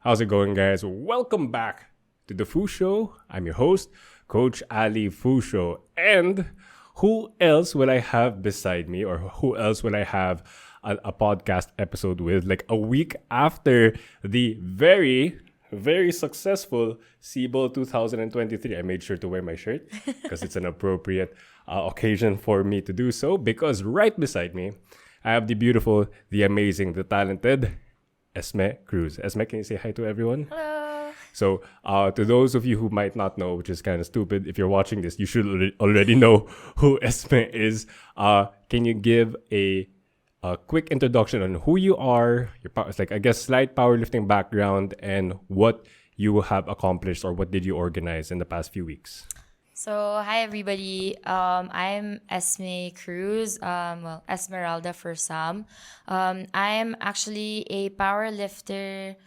How's it going, guys? Welcome back to the Foo Show. I'm your host, Coach Ali Fusho. And who else will I have beside me, or who else will I have a podcast episode with, like a week after the very successful SIBOL 2023. I made sure to wear my shirt because it's an appropriate occasion for me to do so, because right beside me, I have the beautiful, the amazing, the talented Esme Cruz. Esme, can you say hi to everyone? Hello. So, to those of you who might not know, which is kind of stupid, if you're watching this, you should already know who Esme is. Can you give a quick introduction on who you are, slight powerlifting background, and what you have accomplished, or what did you organize in the past few weeks? So, hi everybody. I'm Esme Cruz. Esmeralda for some. I'm actually a power lifter.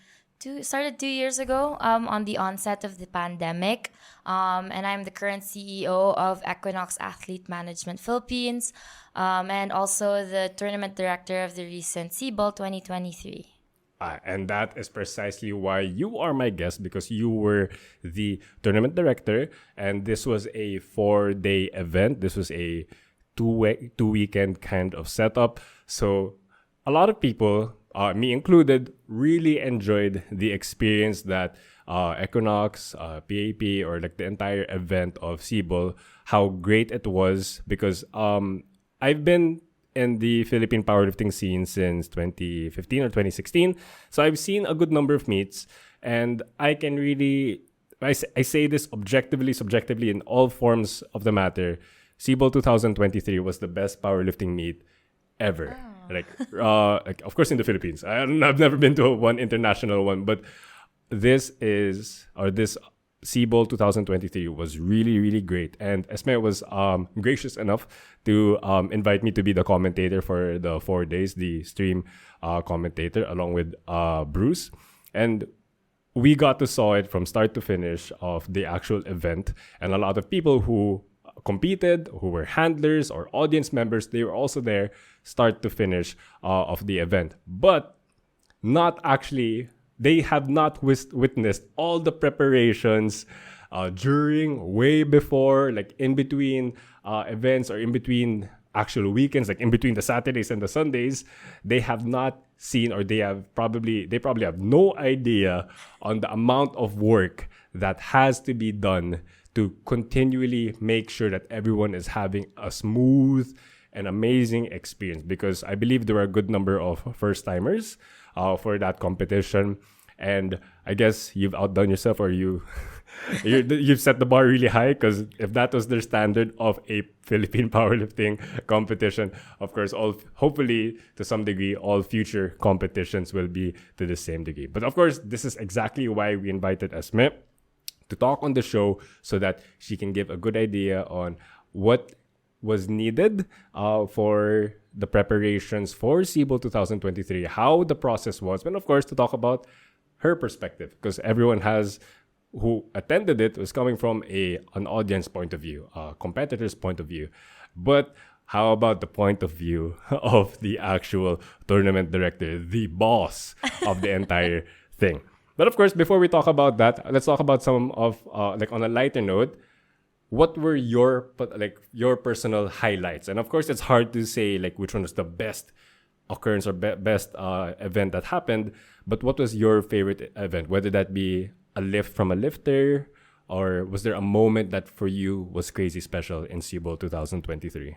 Started 2 years ago. On the onset of the pandemic. And I'm the current CEO of Equinox Athlete Management Philippines. And also the tournament director of the recent SIBOL 2023. And that is precisely why you are my guest, because you were the tournament director, and this was a 4-day event. This was a two-weekend kind of setup. So a lot of people, me included, really enjoyed the experience that Equinox, PAP, or like the entire event of SIBOL, how great it was, because I've been in the Philippine powerlifting scene since 2015 or 2016. So I've seen a good number of meets, and I can really, I say this objectively, subjectively, in all forms of the matter. SIBOL 2023 was the best powerlifting meet ever. Like of course in the Philippines. I've never been to one international one, but this SIBOL 2023 was really, really great. And Esme was gracious enough to invite me to be the commentator for the 4 days, the stream commentator, along with Bruce. And we got to saw it from start to finish of the actual event. And a lot of people who competed, who were handlers or audience members, they were also there start to finish of the event. But not actually... They have not witnessed all the preparations during, way before, like in between events, or in between actual weekends, like in between the Saturdays and the Sundays. They have not seen, or they probably have no idea on the amount of work that has to be done to continually make sure that everyone is having a smooth and amazing experience. Because I believe there are a good number of first-timers for that competition, and I guess you've outdone yourself, or you've set the bar really high, because if that was their standard of a Philippine powerlifting competition, of course, hopefully to some degree, all future competitions will be to the same degree. But of course, this is exactly why we invited Esme to talk on the show, so that she can give a good idea on what was needed for the preparations for SIBOL 2023, how the process was, and of course to talk about her perspective, because everyone who attended it was coming from an audience point of view, a competitor's point of view. But how about the point of view of the actual tournament director, the boss of the entire thing? But of course, before we talk about that, let's talk about some of on a lighter note. What were your personal highlights? And of course, it's hard to say like which one was the best occurrence or best event that happened. But what was your favorite event? Whether that be a lift from a lifter, or was there a moment that for you was crazy special in SIBOL 2023?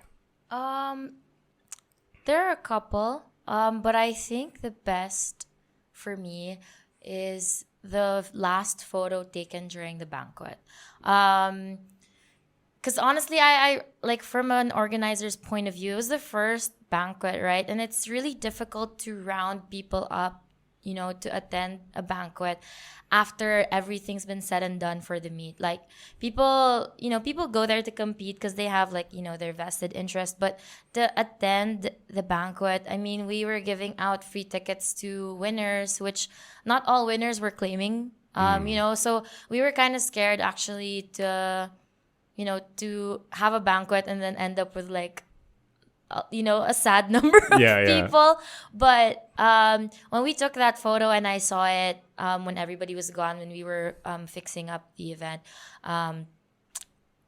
There are a couple, but I think the best for me is the last photo taken during the banquet. Because honestly, I like, from an organizer's point of view, it was the first banquet, right? And it's really difficult to round people up, to attend a banquet after everything's been said and done for the meet. Like, people go there to compete because they have their vested interest. But to attend the banquet, I mean, we were giving out free tickets to winners, which not all winners were claiming. So we were kind of scared actually to have a banquet and then end up with a sad number of Yeah, yeah. people. But when we took that photo and I saw it when everybody was gone, when we were fixing up the event,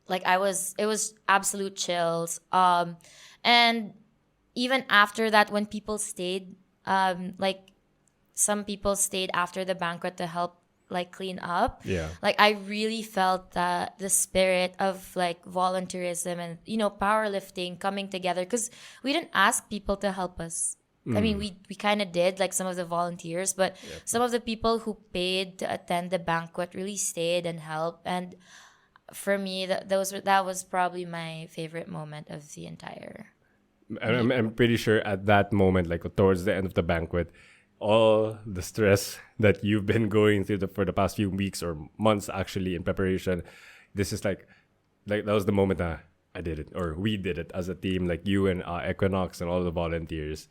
like it was absolute chills. And even after that, when people stayed, like some people stayed after the banquet to help like clean up. Yeah. Like I really felt the spirit of like volunteerism and powerlifting coming together, because we didn't ask people to help us. I mean, we kind of did, like some of the volunteers, but some of the people who paid to attend the banquet really stayed and helped. And for me, that was probably my favorite moment of the entire. I'm pretty sure at that moment, like towards the end of the banquet, all the stress that you've been going through for the past few weeks or months actually in preparation, this is like that was the moment that I did it, or we did it as a team, like you and Equinox and all the volunteers.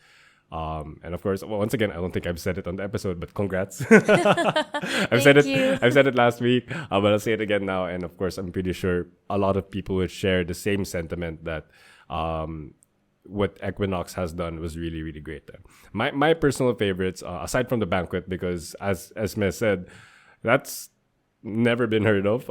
And of course, once again, I don't think I've said it on the episode, but congrats. I've said Thank it. you. I've said it last week, but I'll say it again now. And of course, I'm pretty sure a lot of people would share the same sentiment that what Equinox has done was really, really great. My personal favorites, aside from the banquet, because as Esme said, that's never been heard of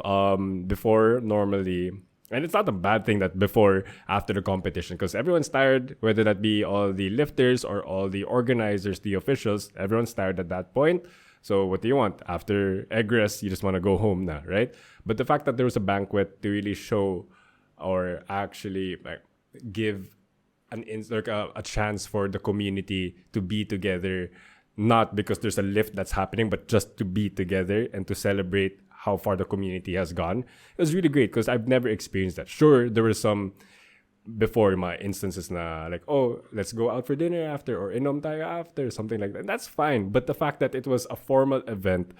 before normally. And it's not a bad thing that before, after the competition, because everyone's tired, whether that be all the lifters or all the organizers, the officials, everyone's tired at that point. So what do you want? After egress, you just want to go home now, right? But the fact that there was a banquet to really show or actually like give a chance for the community to be together, not because there's a lift that's happening, but just to be together and to celebrate how far the community has gone. It was really great because I've never experienced that. Sure, there were some before my instances na like, oh, let's go out for dinner after or inom tayo after, something like that. That's fine. But the fact that it was a formal event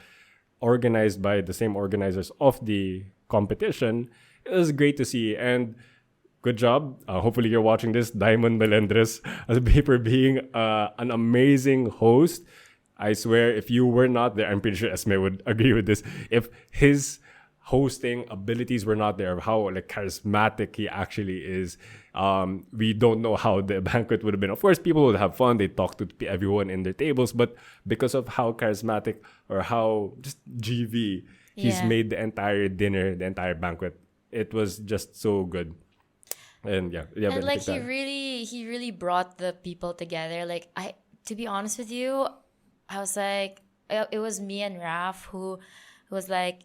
organized by the same organizers of the competition, it was great to see. And good job. Hopefully you're watching this, Diamond Melendres, for being an amazing host. I swear, if you were not there, I'm pretty sure Esme would agree with this. If his hosting abilities were not there, how like charismatic he actually is, we don't know how the banquet would have been. Of course, people would have fun. They talk to everyone in their tables, but because of how charismatic or how just GV he's made the entire dinner, the entire banquet, it was just so good. And And like he really brought the people together. Like to be honest with you, I was like, it was me and Raf who was like,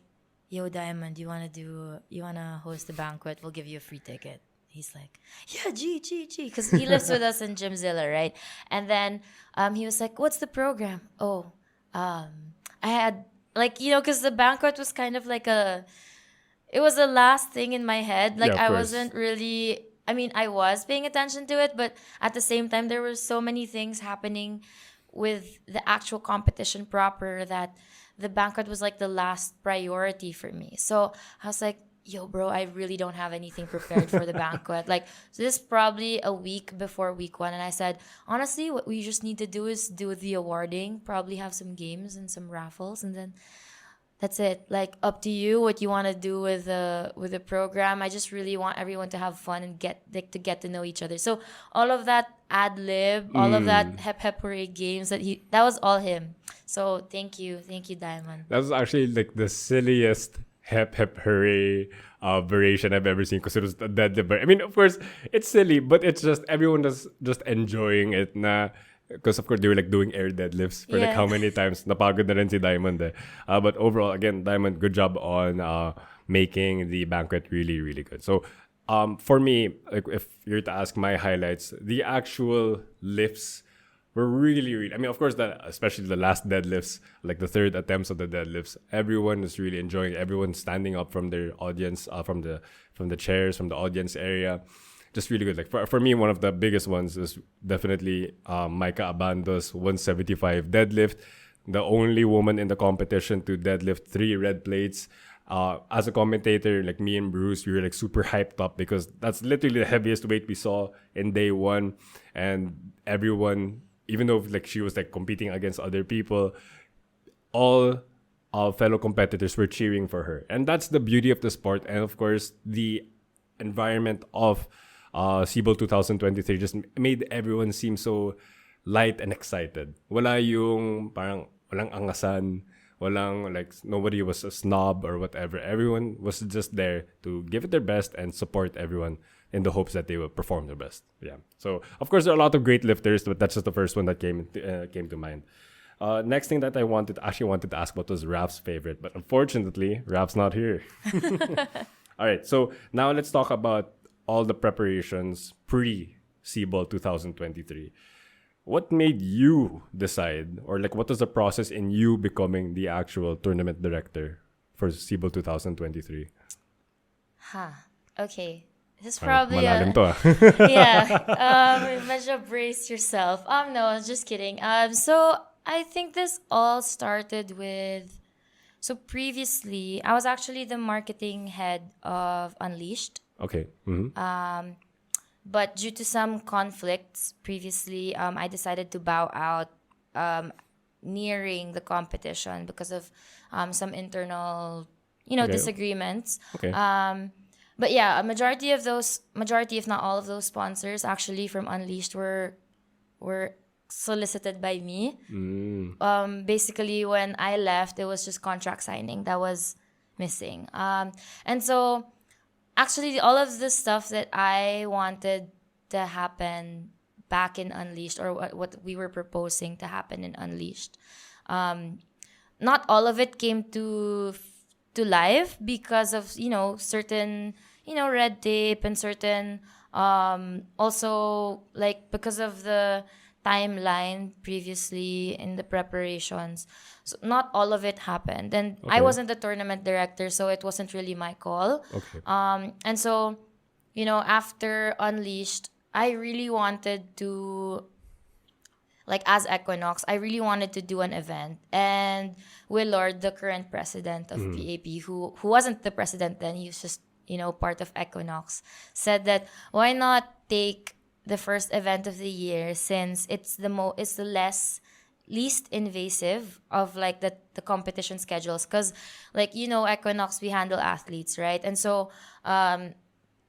yo, Diamond, you wanna host the banquet? We'll give you a free ticket. He's like, yeah, G, because he lives with us in Gymzilla, right? And then he was like, what's the program? Oh, I had like, because the banquet was kind of like it was the last thing in my head. Like I wasn't really, I mean, I was paying attention to it, but at the same time, there were so many things happening with the actual competition proper that the banquet was like the last priority for me. So I was like, yo, bro, I really don't have anything prepared for the banquet. Like, so this is probably a week before week one. And I said, honestly, what we just need to do is do the awarding, probably have some games and some raffles, and then that's it. Like, up to you what you want to do with the program. I just really want everyone to have fun and get to know each other. So all of that ad lib, all of that hep hooray games that was all him. So thank you, Diamond. That was actually like the silliest hep hooray variation I've ever seen, because it was the deadlift. I mean, of course, it's silly, but it's just everyone was just enjoying it. Because of course they were like doing air deadlifts for like how many times. Napagod na rin si Diamond eh. But overall, again, Diamond, good job on making the banquet really, really good. So for me, like if you're to ask my highlights, the actual lifts were really, really, I mean, of course, especially the last deadlifts, like the third attempts of the deadlifts, everyone was really enjoying it. Everyone standing up from their audience, from the chairs, from the audience area. Just really good. Like for me, one of the biggest ones is definitely Micah Abando's 175 deadlift, the only woman in the competition to deadlift 3 red plates. As a commentator, like me and Bruce, we were like super hyped up because that's literally the heaviest weight we saw in day one, and everyone, even though like she was like competing against other people, all fellow competitors were cheering for her, and that's the beauty of the sport, and of course the environment of SIBOL 2023 just made everyone seem so light and excited. Wala yung parang walang angasan, walang like nobody was a snob or whatever. Everyone was just there to give it their best and support everyone in the hopes that they will perform their best. Yeah. So of course there are a lot of great lifters, but that's just the first one that came to mind. Next thing that I wanted to ask about was Raf's favorite, but unfortunately Raf's not here. All right. So now let's talk about all the preparations pre SIBOL 2023. What made you decide, or like what was the process in you becoming the actual tournament director for SIBOL 2023? Okay. This is probably malalim to medyo brace yourself. No, just kidding. So I think this all started with, so previously I was actually the marketing head of Unleashed. Okay. Mm-hmm. But due to some conflicts previously, I decided to bow out nearing the competition because of some internal, Okay. disagreements. Okay. But yeah, majority, if not all of those sponsors actually from Unleashed were solicited by me. Basically, when I left, it was just contract signing that was missing. And so actually, all of the stuff that I wanted to happen back in Unleashed, or what we were proposing to happen in Unleashed, not all of it came to life because of certain red tape and certain also like because of the timeline previously in the preparations. So not all of it happened. And I Okay. wasn't the tournament director, so it wasn't really my call. Okay. And so, after Unleashed, I really wanted to, like as Equinox, I really wanted to do an event. And Willard, the current president of PAP, who wasn't the president then, he was just, part of Equinox, said that why not take the first event of the year, since it's the least invasive of like the competition schedules, because like Equinox, we handle athletes, right? And so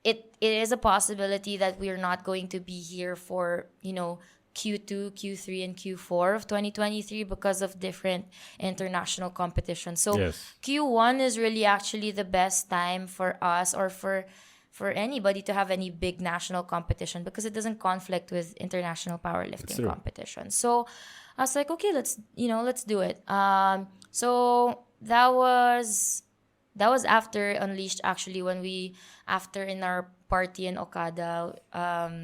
it is a possibility that we're not going to be here for Q2, Q3, and Q4 of 2023 because of different international competitions. So Yes. Q1 is really actually the best time for us, or for anybody to have any big national competition, because it doesn't conflict with international powerlifting true. competition. So I was like, okay, let's do it. So that was after Unleashed, actually, when after in our party in Okada,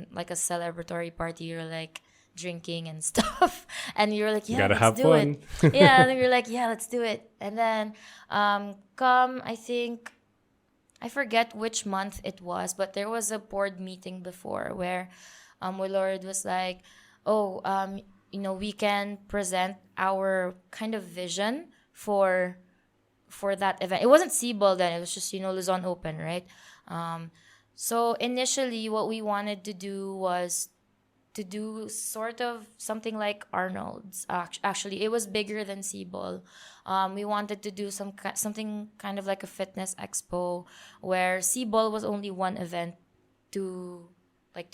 like a celebratory party, you're like drinking and stuff, and you're like, yeah, Gotta let's have do fun. it. Yeah, and we were like, yeah, let's do it. And then I think I forget which month it was, but there was a board meeting before where Willard was like, oh, we can present our kind of vision for that event. It wasn't SIBOL then, it was just, Luzon Open, right? So initially what we wanted to do was to do sort of something like Arnold's. Actually, it was bigger than SIBOL. We wanted to do something kind of like a fitness expo, where SIBOL was only one event to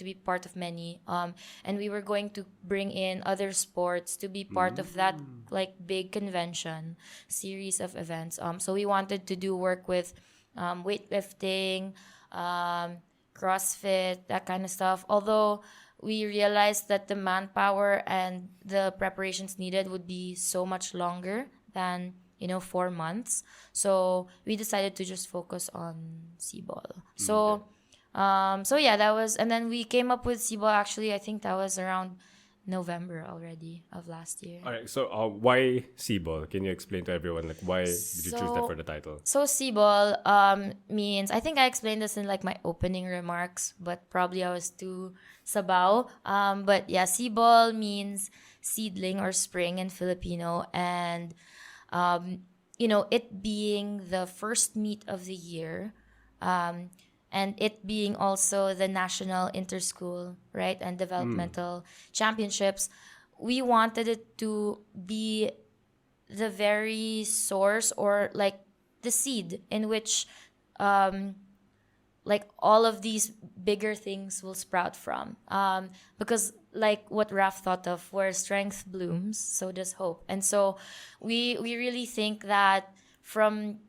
be part of many. And we were going to bring in other sports to be part of that like big convention series of events. So we wanted to do work with weightlifting, CrossFit, that kind of stuff. Although we realized that the manpower and the preparations needed would be so much longer than 4 months. So we decided to just focus on SIBOL. So yeah, that was, and then we came up with SIBOL. Actually, I think that was around November already of last year. All right. So why SIBOL? Can you explain to everyone like why did you choose that for the title? So SIBOL means, I think I explained this in like my opening remarks, but probably I was too sabaw. But yeah, SIBOL means seedling or spring in Filipino, and it being the first meet of the year, and it being also the national interschool, right, and developmental championships, we wanted it to be the very source, or like the seed in which like all of these bigger things will sprout from. Because like what Raf thought of, where strength blooms, so does hope. And so we really think that from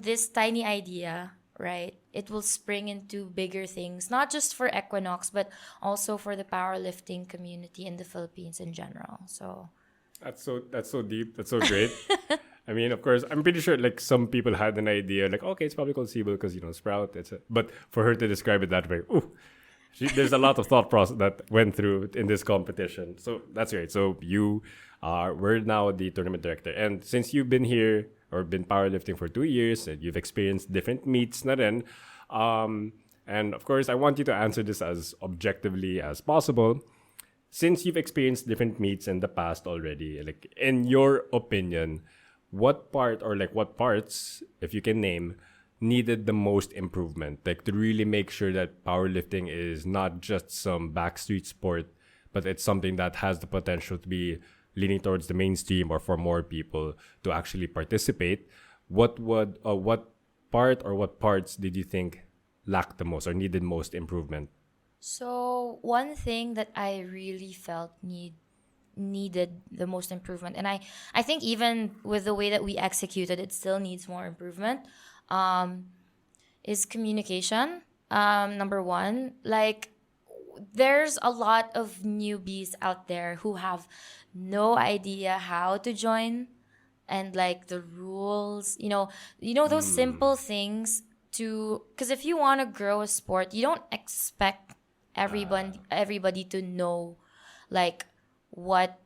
this tiny idea, right, it will spring into bigger things, not just for Equinox, but also for the powerlifting community in the Philippines in general. So That's so deep. That's so great. I mean, of course, I'm pretty sure like some people had an idea, like okay, it's probably called SIBOL because Sprout. But for her to describe it that way, ooh, there's a lot of thought process that went through in this competition. So that's great. So you we're now the tournament director, and since you've been here or been powerlifting for 2 years, and you've experienced different meets, na rin, and of course, I want you to answer this as objectively as possible. Since you've experienced different meets in the past already, like in your opinion, what part or like what parts, if you can name, needed the most improvement? Like to really make sure that powerlifting is not just some backstreet sport, but it's something that has the potential to be leaning towards the mainstream or for more people to actually participate. What part or what parts did you think lacked the most or needed most improvement? So one thing that I really felt needed the most improvement, and I think even with the way that we executed, it still needs more improvement, um, is communication. Number one, like there's a lot of newbies out there who have no idea how to join and like the rules, those simple things to, because if you want to grow a sport, you don't expect everybody to know like what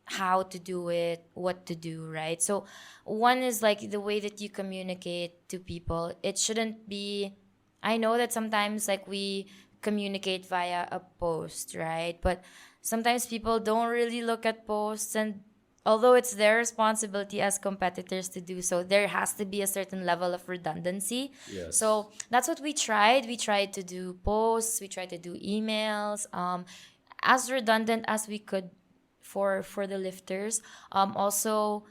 how to do it, what to do, right? So one is like the way that you communicate to people. It shouldn't be, I know that sometimes like we communicate via a post, right? But sometimes people don't really look at posts, and although it's their responsibility as competitors to do so, there has to be a certain level of redundancy. Yes. So that's what we tried. We tried to do posts, we tried to do emails, as redundant as we could for the lifters. Also,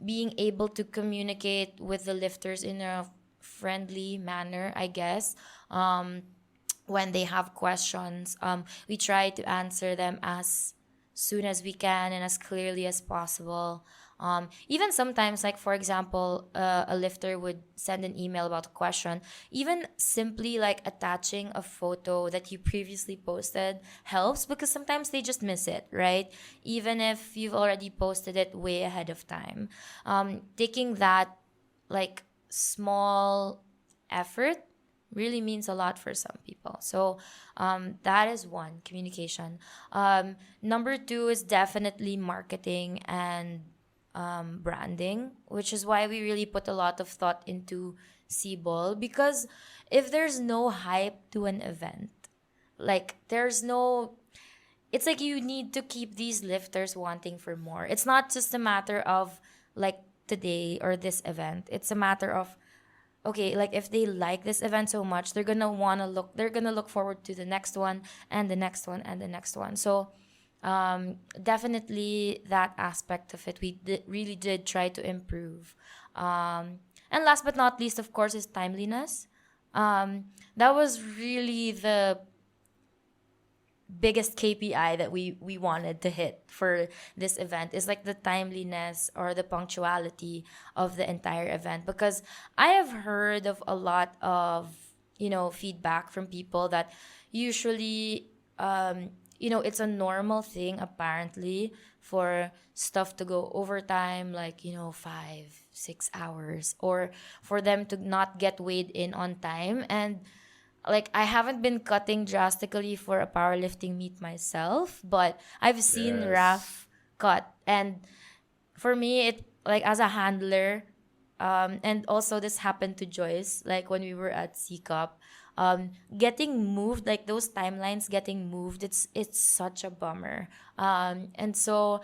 being able to communicate with the lifters in a friendly manner, I guess. When they have questions, we try to answer them as soon as we can and as clearly as possible. Even sometimes, like for example, a lifter would send an email about a question. Even simply like attaching a photo that you previously posted helps, because sometimes they just miss it, right? Even if you've already posted it way ahead of time. Taking that like small effort really means a lot for some people. So that is one, communication. Number two is definitely marketing and branding, which is why we really put a lot of thought into SIBOL. Because if there's no hype to an event, like there's no, it's like you need to keep these lifters wanting for more. It's not just a matter of like today or this event. It's a matter of, okay, like if they like this event so much, they're gonna look forward to the next one and the next one and the next one. So definitely that aspect of it we really did try to improve. And last but not least, of course, is timeliness. That was really the biggest KPI that we wanted to hit for this event, is like the timeliness or the punctuality of the entire event. Because I have heard of a lot of feedback from people that usually it's a normal thing apparently for stuff to go overtime, like 5-6 hours, or for them to not get weighed in on time. And like I haven't been cutting drastically for a powerlifting meet myself, but I've seen Yes. Raf cut. And for me, it like as a handler, and also this happened to Joyce, like when we were at C Cup, getting moved, like those timelines getting moved, it's such a bummer. And so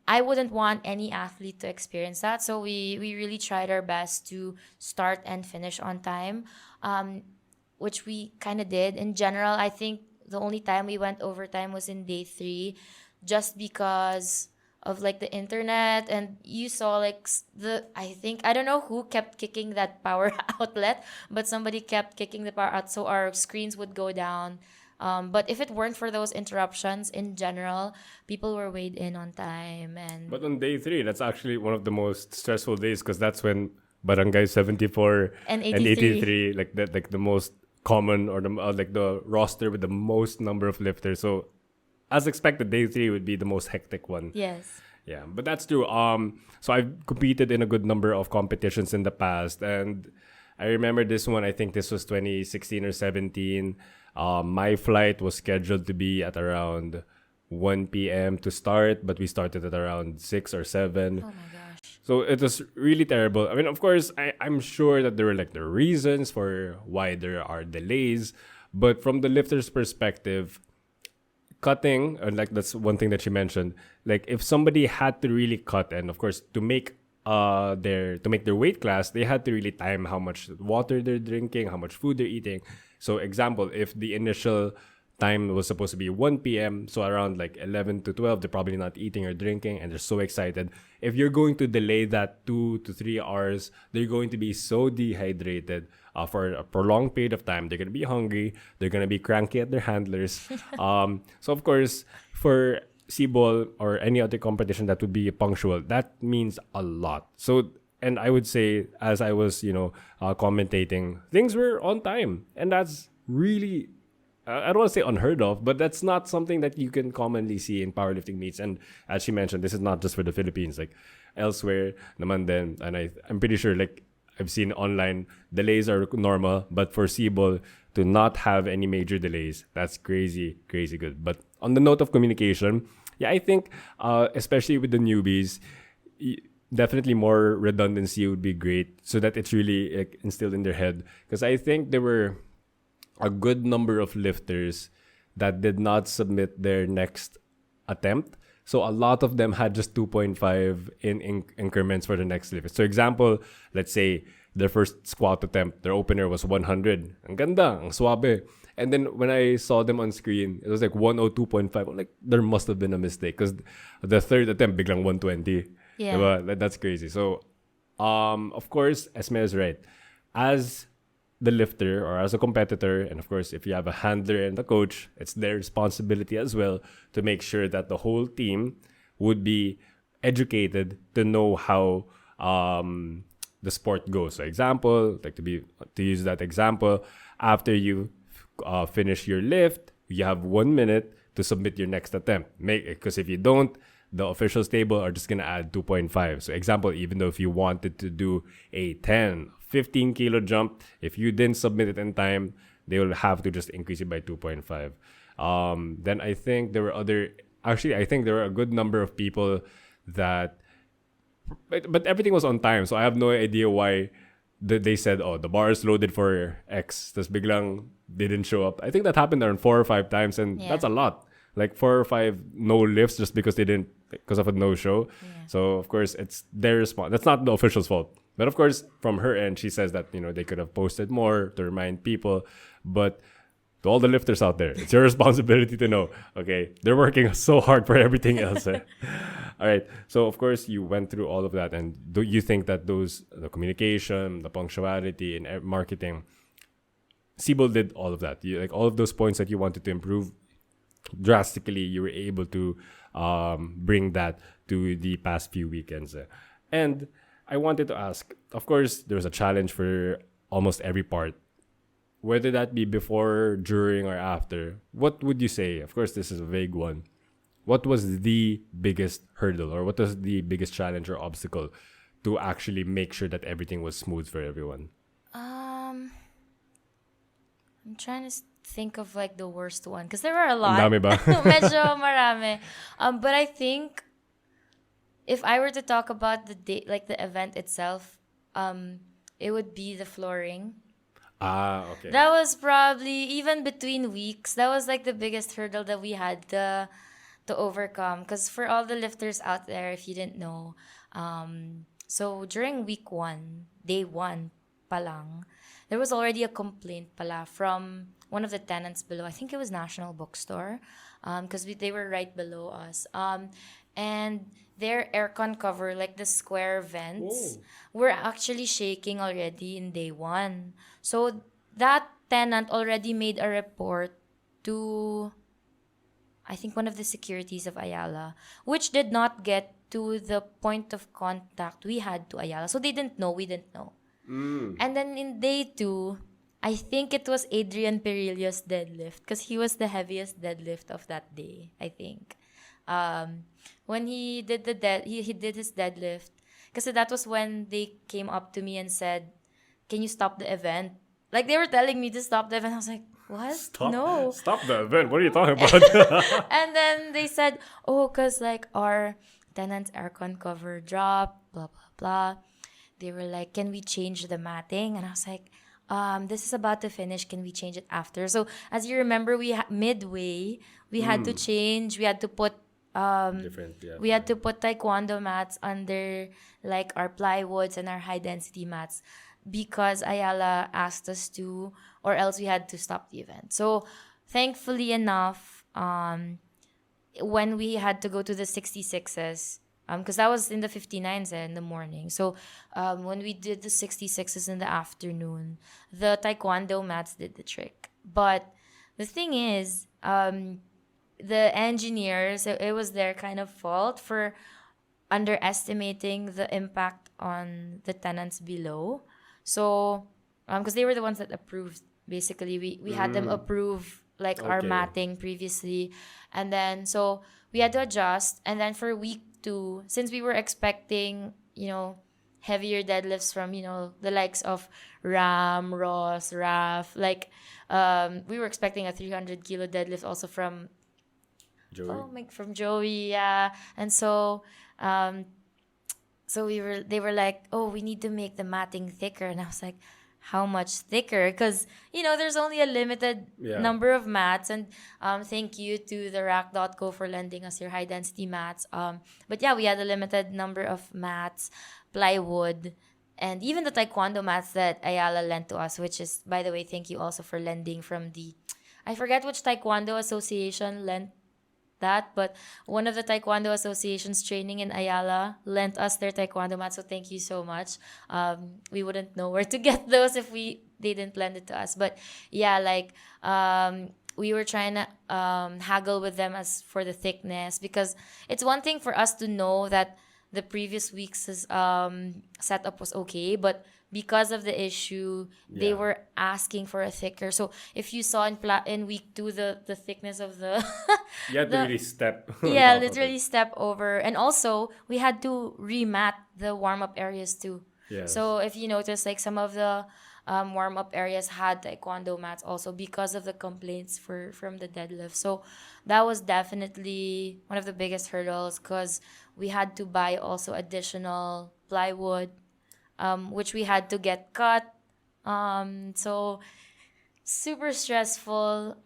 I wouldn't want any athlete to experience that. So we really tried our best to start and finish on time, which we kind of did. In general, I think the only time we went overtime was in day 3, just because like the internet, and you saw like I think, I don't know who kept kicking that power outlet, but somebody kept kicking the power out, so our screens would go down. But if it weren't for those interruptions in general, people were weighed in on time. And But on day 3, that's actually one of the most stressful days because that's when Barangay 74 and and 83. 83, like that, like the most common or the like the roster with the most number of lifters. So as expected, day 3 would be the most hectic one. Yes. Yeah, but that's true. So I've competed in a good number of competitions in the past, and I remember this one. I think this was 2016 or 17. My flight was scheduled to be at around 1 p.m. to start, but we started at around 6 or 7. Oh my gosh. So it was really terrible. I mean, of course, I'm sure that there were like the reasons for why there are delays, but from the lifter's perspective, cutting, and like that's one thing that she mentioned, like if somebody had to really cut, and of course to make their weight class, they had to really time how much water they're drinking, how much food they're eating. So example, if the initial time was supposed to be 1 p.m. So around like 11 to 12, they're probably not eating or drinking and they're so excited. If you're going to delay that 2 to 3 hours, they're going to be so dehydrated for a prolonged period of time. They're going to be hungry. They're going to be cranky at their handlers. So of course, for SIBOL or any other competition that would be punctual, that means a lot. So, and I would say, as I was, commentating, things were on time. And that's really, I don't want to say unheard of, but that's not something that you can commonly see in powerlifting meets. And as she mentioned, this is not just for the Philippines, like elsewhere naman din. And I'm pretty sure, like I've seen online, delays are normal, but for SIBOL to not have any major delays, that's crazy, crazy good. But on the note of communication, yeah, I think especially with the newbies, definitely more redundancy would be great so that it's really like, instilled in their head. Because I think there were a good number of lifters that did not submit their next attempt. So a lot of them had just 2.5 in increments for the next lift. So example, let's say their first squat attempt, their opener was 100. Ang ganda, ang suabe. And then when I saw them on screen, it was like 102.5. I'm like, there must have been a mistake because the third attempt, biglang 120. Yeah. Diba? That's crazy. So, of course, Esme is right. As the lifter or as a competitor, and of course, if you have a handler and a coach, it's their responsibility as well to make sure that the whole team would be educated to know how the sport goes. So, example, like to use that example, after you finish your lift, you have 1 minute to submit your next attempt. Because if you don't, the officials table are just gonna add 2.5. So example, even though if you wanted to do a 10, 15 kilo jump, if you didn't submit it in time, they will have to just increase it by 2.5. Then I think there were I think there were a good number of people that, but everything was on time. So I have no idea why they said, oh, the bar is loaded for X. Tas biglang they didn't show up. I think that happened around 4 or 5 times, and that's a lot. Like 4 or 5 no lifts just because they didn't, because of a no show. Yeah. So of course it's their response. That's not the official's fault. But of course from her end, she says that they could have posted more to remind people. But to all the lifters out there, it's your responsibility to know. Okay, they're working so hard for everything else. All right. So of course you went through all of that, and do you think that the communication, the punctuality, and marketing, SIBOL did all of that? Like all of those points that you wanted to improve drastically, you were able to bring that to the past few weekends. And I wanted to ask, of course, there was a challenge for almost every part, whether that be before, during, or after. What would you say? Of course, this is a vague one. What was the biggest hurdle, or what was the biggest challenge or obstacle to actually make sure that everything was smooth for everyone? I'm trying to think of like the worst one because there were a lot. Ang dami ba? Medyo marami. But I think if I were to talk about the day, like the event itself, it would be the flooring. Okay. That was probably, even between weeks, that was like the biggest hurdle that we had to overcome. Because for all the lifters out there, if you didn't know, so during week 1, day 1 palang, there was already a complaint pala from one of the tenants below. I think it was National Bookstore, because they were right below us. and their aircon cover, like the square vents, Oh. were actually shaking already in day one. So that tenant already made a report to, I think, one of the securities of Ayala, which did not get to the point of contact we had to Ayala. So they didn't know, we didn't know. And then in day two, I think it was Adrian Perillo's deadlift because he was the heaviest deadlift of that day, I think. Um, when he did he did his deadlift, because that was when they came up to me and said, "Can you stop the event?" Like they were telling me to stop the event. I was like, "What? No." Stop the event. What are you talking about? And then they said, "Oh, cause like our tenant's aircon cover dropped, blah blah blah." They were like, "Can we change the matting?" And I was like, this is about to finish. Can we change it after?" So as you remember, midway we had to change. We had to put Different, yeah. we had to put taekwondo mats under like our plywoods and our high density mats because Ayala asked us to, or else we had to stop the event. So thankfully enough, when we had to go to the 66s, because that was in the 59s in the morning. So when we did the 66s in the afternoon, the taekwondo mats did the trick. But the thing is, the engineers, it was their kind of fault for underestimating the impact on the tenants below. So, because they were the ones that approved, basically, we had them approve like our Okay. matting previously. And then, so we had to adjust. And then for week two, since we were expecting, heavier deadlifts from, the likes of Ram, Ross, Raf, like, we were expecting a 300 kilo deadlift also from Joey. from Joey, yeah. And so they were like, "Oh, we need to make the matting thicker." And I was like, "How much thicker?" Because there's only a limited Yeah. number of mats. And thank you to the rack.co for lending us your high density mats. But yeah, we had a limited number of mats, plywood, and even the taekwondo mats that Ayala lent to us, which is, by the way, thank you also for lending from the, I forget which taekwondo association lent that, but one of the taekwondo associations training in Ayala lent us their taekwondo mat. So thank you so much. We wouldn't know where to get those if they didn't lend it to us. But yeah, like we were trying to haggle with them as for the thickness, because it's one thing for us to know that the previous week's setup was okay, but because of the issue, they Yeah. were asking for a thicker. So if you saw in week two the thickness of the You had to the- really step. on yeah, top of literally it. step over. And also we had to remat the warm-up areas too. Yes. So if you notice, like some of the warm-up areas had taekwondo mats also because of the complaints from the deadlift. So that was definitely one of the biggest hurdles, because we had to buy also additional plywood, which we had to get cut. So super stressful,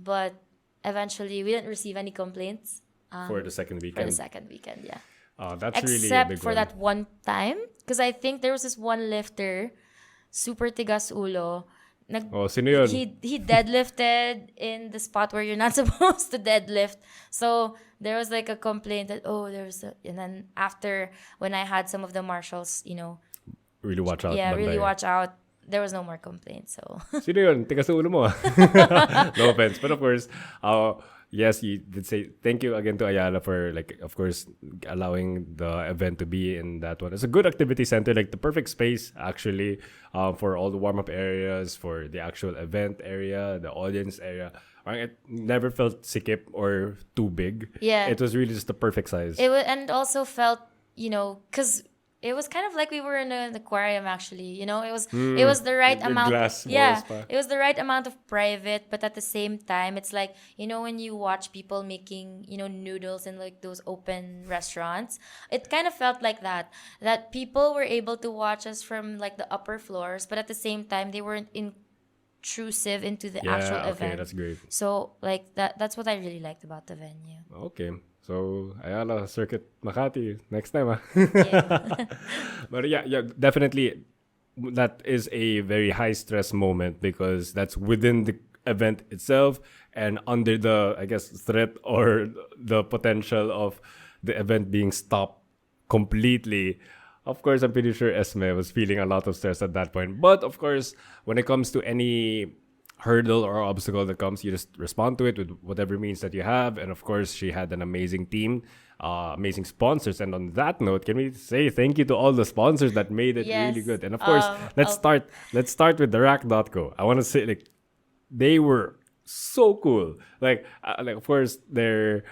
but eventually we didn't receive any complaints For the second for the weekend. second weekend. Yeah, That's really a except big for one. that one time, because I think there was this one lifter, super tigas ulo. Oh, sino yun? He deadlifted in the spot where you're not supposed to deadlift. So there was like a complaint that, and then after, when I had some of the marshals, Really watch out. yeah, really Banday. watch out, there was no more complaints. So Sino yun? Tigas sa ulo mo. No offense. But of course, yes, you did say thank you again to Ayala for, like, of course, allowing the event to be in that one. It's a good activity center, like the perfect space, actually, for all the warm-up areas, for the actual event area, the audience area. It never felt sikip or too big. Yeah. It was really just the perfect size. and also felt, because it was kind of like we were in an aquarium, actually. It was the right With amount. glass Yeah, walls pa. it was the right amount of private, but at the same time, it's like, when you watch people making, noodles in like those open restaurants, it kind of felt like that people were able to watch us from like the upper floors, but at the same time, they weren't intrusive into the actual Yeah, okay, event. that's great. So like that's what I really liked about the venue. Okay. So, Ayala, Circuit Makati, next time, Yeah. But yeah, definitely, that is a very high stress moment, because that's within the event itself and under the, I guess, threat or the potential of the event being stopped completely. Of course, I'm pretty sure Esme was feeling a lot of stress at that point. But of course, when it comes to any hurdle or obstacle that comes, you just respond to it with whatever means that you have. And of course, she had an amazing team, amazing sponsors. And on that note, can we say thank you to all the sponsors that made it really Yes. good? And of course, let's start with the rack.co. I want to say, like, they were so cool. Like of course, their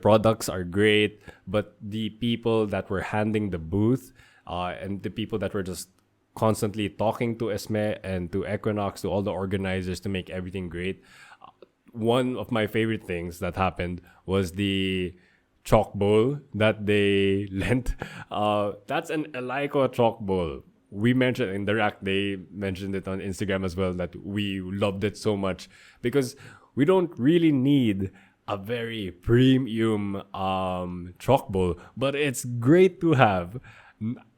products are great, but the people that were handling the booth, and the people that were just constantly talking to Esme and to Equinox, to all the organizers to make everything great. One of my favorite things that happened was the chalk bowl that they lent. That's an Eleiko chalk bowl. We mentioned in the rack, they mentioned it on Instagram as well, that we loved it so much because we don't really need a very premium chalk bowl, but it's great to have.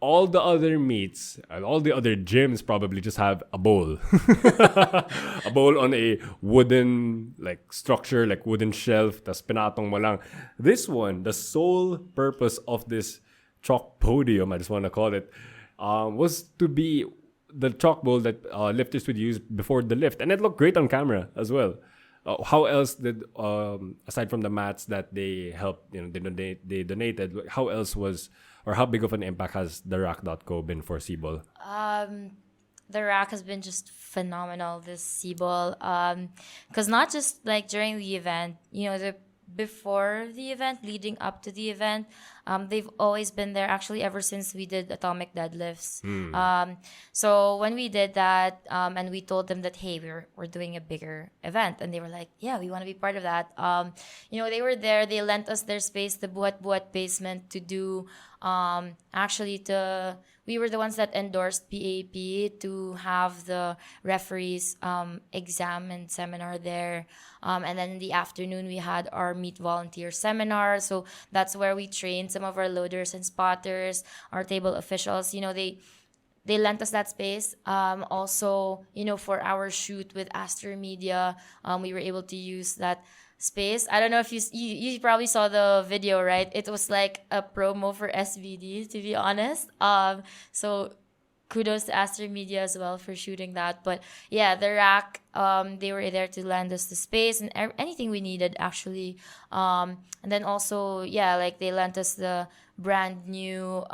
All the other meets and all the other gyms probably just have a bowl. A bowl on a wooden like structure, like wooden shelf, tas pinatong mo lang. This one, the sole purpose of this chalk podium, I just want to call it, was to be the chalk bowl that lifters would use before the lift. And it looked great on camera as well. How else did, aside from the mats that they helped, they donated, how else was, or how big of an impact has the rack.co been for SIBOL? The rack has been just phenomenal this SIBOL. Because not just like during the event, before the event, leading up to the event, they've always been there actually ever since we did atomic deadlifts. So when we did that, and we told them that, hey, we're doing a bigger event, and they were like, yeah, we want to be part of that. They were there, they lent us their space, the buat basement, to do we were the ones that endorsed PAP to have the referees exam and seminar there. And then in the afternoon, we had our meet volunteer seminar. So that's where we trained some of our loaders and spotters, our table officials. They lent us that space. Also, for our shoot with Aster Media, we were able to use that space. I don't know if you probably saw the video, right? It was like a promo for SVD, to be honest. So kudos to Aster Media as well for shooting that. But yeah, the rack, they were there to lend us the space and anything we needed, actually. And then also, yeah, like they lent us the brand new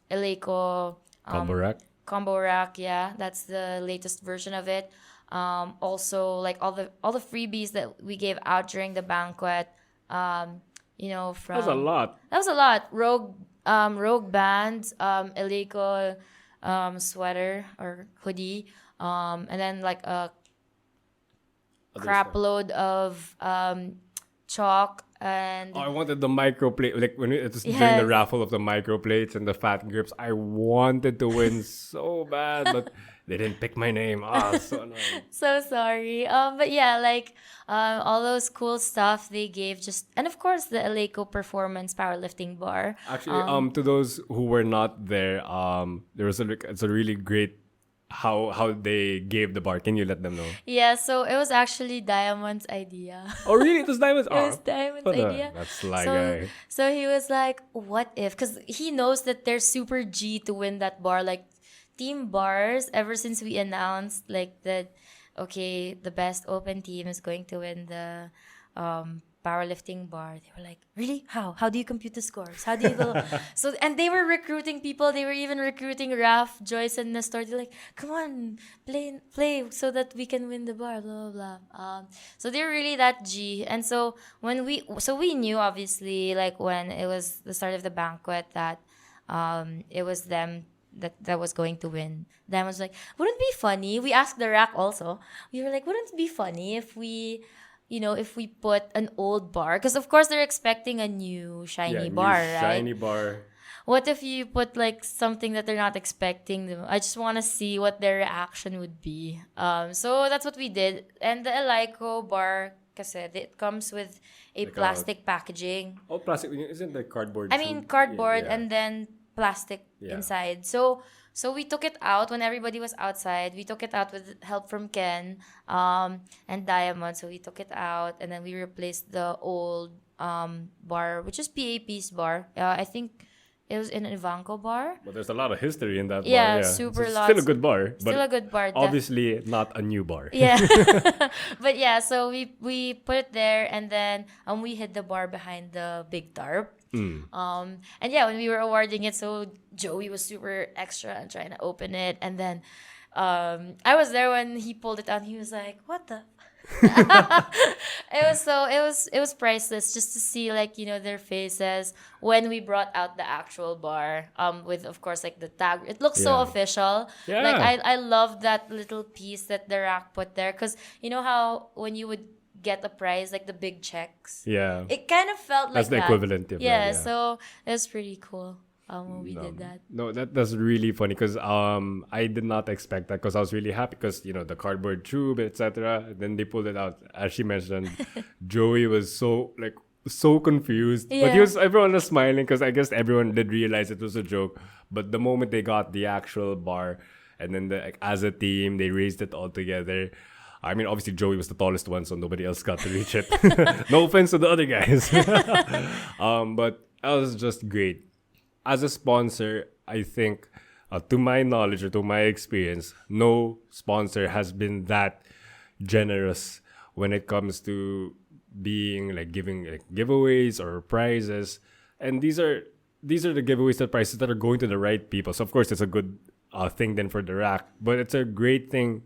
Eleiko combo rack. Yeah, that's the latest version of it. Also, like all the freebies that we gave out during the banquet, from That was a lot. That was a lot. Rogue bands, Eleiko sweater or hoodie, and then like a crap load of chalk. And I wanted the microplate, like when it was during the raffle of the microplates and the fat grips. I wanted to win so bad, but they didn't pick my name. So annoying. So sorry. But yeah, like all those cool stuff they gave, and of course the Eleiko Performance Powerlifting Bar. Actually, to those who were not there, there was it's a really great how they gave the bar. Can you let them know? Yeah, so it was actually Diamond's idea. Oh, really? It was Diamond's? It was Diamond's idea. That's sly guy. So he was like, what if? Because he knows that they're super G to win that bar. Like, team bars, ever since we announced, like, that, okay, the best open team is going to win the powerlifting bar, they were like, really? How do you compute the scores? How do you go? So, and they were recruiting people. They were even recruiting Raf, Joyce, and Nestor. They're like, come on, play so that we can win the bar, blah, blah, blah. So they're really that G. And so we knew, obviously, like when it was the start of the banquet, that it was them that was going to win. Dan was like, wouldn't it be funny? We asked the rack also. We were like, wouldn't it be funny if we put an old bar? Because of course they're expecting a new shiny bar, right? Shiny bar. What if you put like something that they're not expecting? I just want to see what their reaction would be. So that's what we did. And the Eleiko bar, kasi it comes with a like plastic packaging. Oh, plastic. Isn't like cardboard? I mean, cardboard and then plastic inside. So we took it out when everybody was outside. We took it out with help from Ken and Diamond. So we took it out and then we replaced the old bar, which is PAP's bar. I think it was in Ivanko bar. But there's a lot of history in that bar. Yeah, Yeah, super it's lots. still a good bar. Still but a good bar. obviously not a new bar. Yeah. But yeah, so we put it there, and then we hid the bar behind the big tarp. And yeah, when we were awarding it, so Joey was super extra and trying to open it, and then I was there when he pulled it out. He was like, "What the?" It was priceless just to see, like, their faces when we brought out the actual bar, with, of course, like the tag. It looks so Yeah. official. Yeah. Like I love that little piece that the rack put there, because you know how when you would get a prize, like the big checks, Yeah. it kind of felt That's like the that. equivalent of that, Yeah, yeah. so it was pretty cool when we did that. No, that's really funny because I did not expect that, because I was really happy because the cardboard tube, etc. Then they pulled it out. As she mentioned, Joey was so confused, but Yeah. everyone was smiling because I guess everyone did realize it was a joke. But the moment they got the actual bar, and then as a team they raised it all together. I mean, obviously Joey was the tallest one, so nobody else got to reach it. No offense to the other guys, but that was just great. As a sponsor, I think, to my knowledge or to my experience, no sponsor has been that generous when it comes to being giving giveaways or prizes. And these are the giveaways and prizes that are going to the right people. So of course it's a good thing then for the rack, but it's a great thing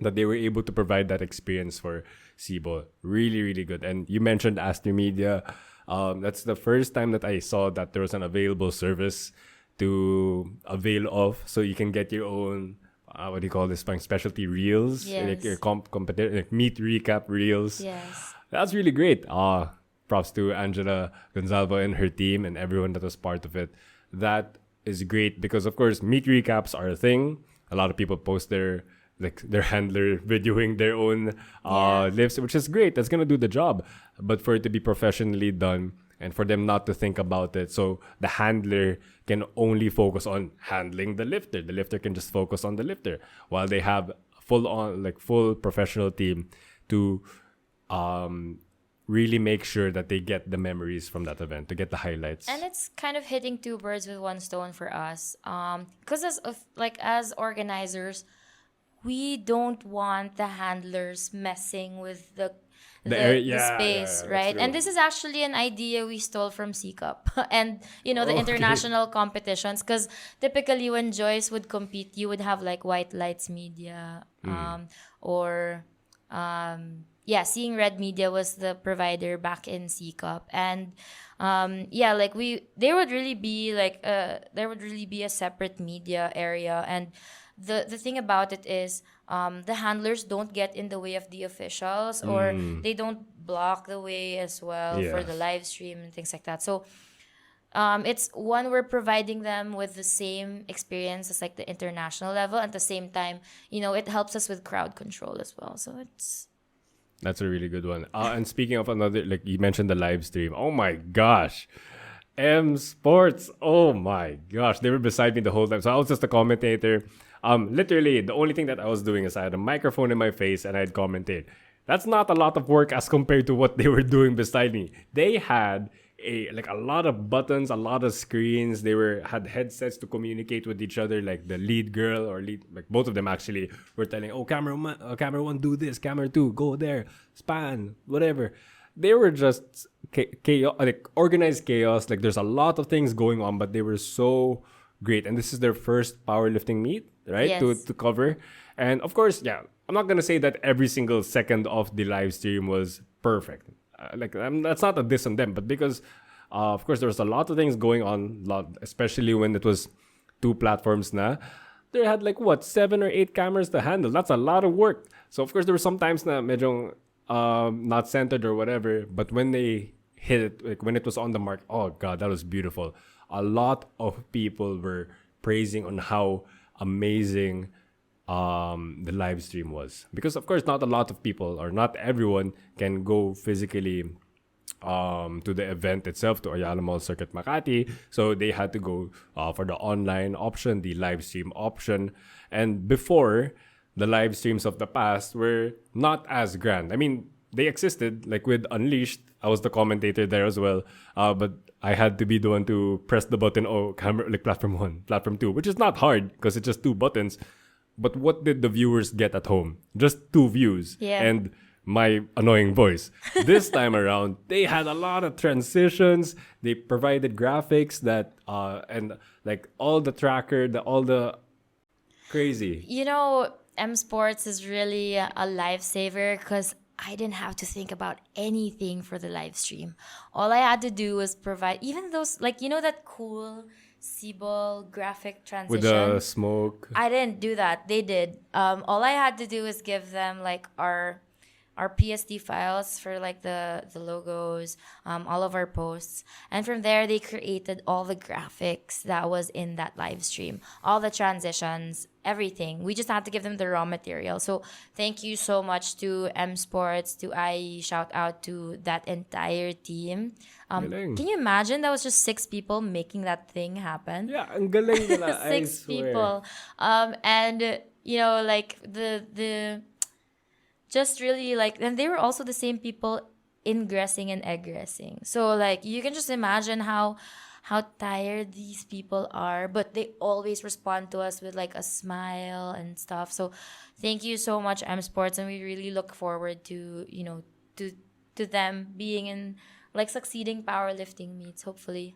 that they were able to provide that experience for SIBOL. Really, really good. And you mentioned Aster Media. That's the first time that I saw that there was an available service to avail of, so you can get your own what do you call this, specialty reels, Yes. your meet recap reels. Yes. That's really great. Props to Angela Gonzalvo and her team and everyone that was part of it. That is great because of course meet recaps are a thing. A lot of people post their handler videoing their own lifts, which is great. That's gonna do the job. But for it to be professionally done and for them not to think about it, so the handler can only focus on handling the lifter. The lifter can just focus on the lifter, while they have full professional team to really make sure that they get the memories from that event, to get the highlights. And it's kind of hitting two birds with one stone for us, because as organizers, we don't want the handlers messing with the space, right? true. And this is actually an idea we stole from C Cup and the international competitions, because typically when Joyce would compete, you would have like White Lights Media, or Seeing Red Media was the provider back in C Cup, and there would really be a separate media area. And the thing about it is, the handlers don't get in the way of the officials, or they don't block the way as well for the Yes. live stream and things like that. So it's one, we're providing them with the same experience as like the international level. At the same time, it helps us with crowd control as well. So That's a really good one. And speaking of another, like you mentioned the live stream. Oh my gosh. M Sports. Oh my gosh. They were beside me the whole time. So I was just a commentator. Literally, the only thing that I was doing is I had a microphone in my face and I'd commentate. That's not a lot of work as compared to what they were doing beside me. They had a lot of buttons, a lot of screens. They had headsets to communicate with each other. Like the lead girl or both of them actually were telling, "Oh, camera one, do this. Camera two, go there. Span, whatever." They were just chaos, organized chaos. Like there's a lot of things going on, but they were so great. And this is their first powerlifting meet, right? Yes. To cover. And of course, I'm not gonna say that every single second of the live stream was perfect. That's not a diss on them, but because of course there was a lot of things going on, especially when it was two platforms na. They had 7 or 8 cameras to handle. That's a lot of work. So of course there were some times na medyo not centered or whatever, but when they hit it, when it was on the mark, oh god, that was beautiful. A lot of people were praising on how amazing the live stream was, because of course not a lot of people or not everyone can go physically to the event itself, to Ayala Mall Circuit Makati, so they had to go for the online option, the live stream option. And before, the live streams of the past were not as grand. I mean, they existed. Like with Unleashed, I was the commentator there as well. But I had to be the one to press the button. Oh, camera, like platform 1, platform 2, which is not hard because it's just 2 buttons. But what did the viewers get at home? Just 2 views. Yeah. And my annoying voice. This time around, they had a lot of transitions. They provided graphics that and like all the tracker, all the crazy. You know, M Sports is really a lifesaver because I didn't have to think about anything for the live stream. All I had to do was provide even those, like, you know, that cool SIBOL graphic transition With the smoke. I didn't do that. They did. All I had to do was give them like our PSD files for like the logos, all of our posts. And from there, they created all the graphics that was in that live stream, all the transitions, everything. We just had to give them the raw material. So thank you so much to M Sports, to IE, shout out to that entire team. Galing. Can you imagine that was just 6 people making that thing happen? Yeah, ang galing nila. 6 people. And you know, like the just really like, and they were also the same people ingressing and egressing. So like you can just imagine how tired these people are, but they always respond to us with like a smile and stuff. So thank you so much, M Sports, and we really look forward to, you know, to them being in like succeeding powerlifting meets, hopefully.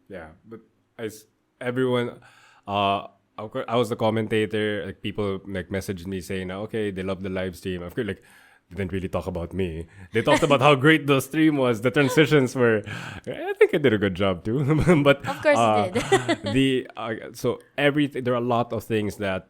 Yeah, but as everyone, of course, I was the commentator. Like people like messaged me saying, "Okay, they love the live stream." Of course, like they didn't really talk about me. They talked about how great the stream was. The transitions were. I think I did a good job too. But Of course you did. So everything, there are a lot of things that